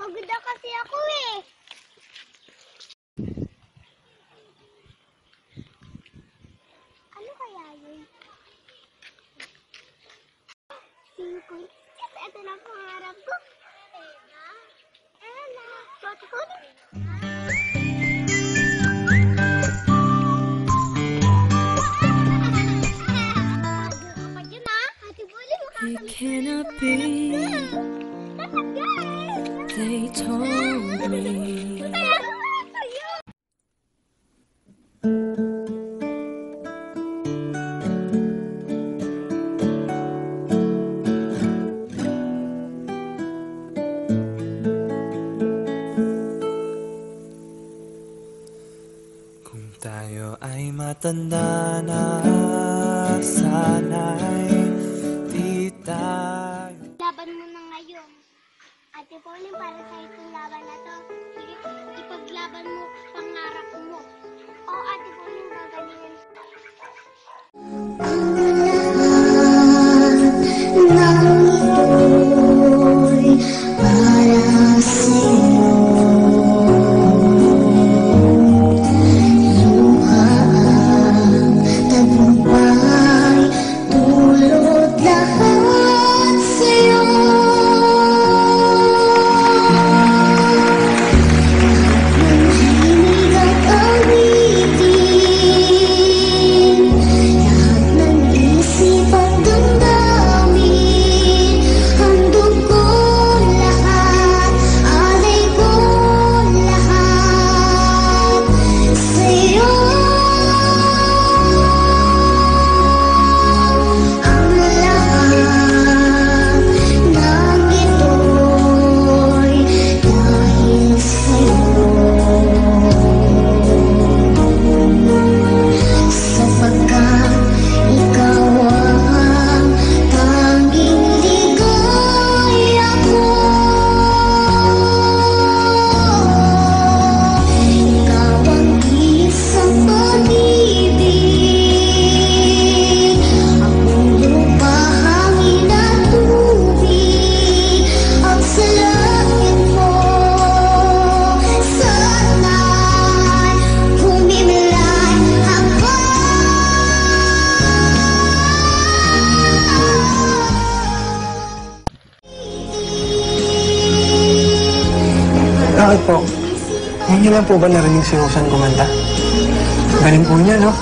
Pagod na kasi ako eh. Ano kaya yun? Singkoy. Ito na ang pangarap ko. Ayan na. Tutukod. It cannot be, they told me. Kung tayo ay matanda na, sana'y di tayo. Laban mo na ngayon. Ate Pauline, para sa itong laban na to, ipaglaban mo pangarap mo. O Ate Pauline, gagalingan. Bakit po? Ngayon niyo lang po ba narinig si Rosan kumanta? Galing po niya, no?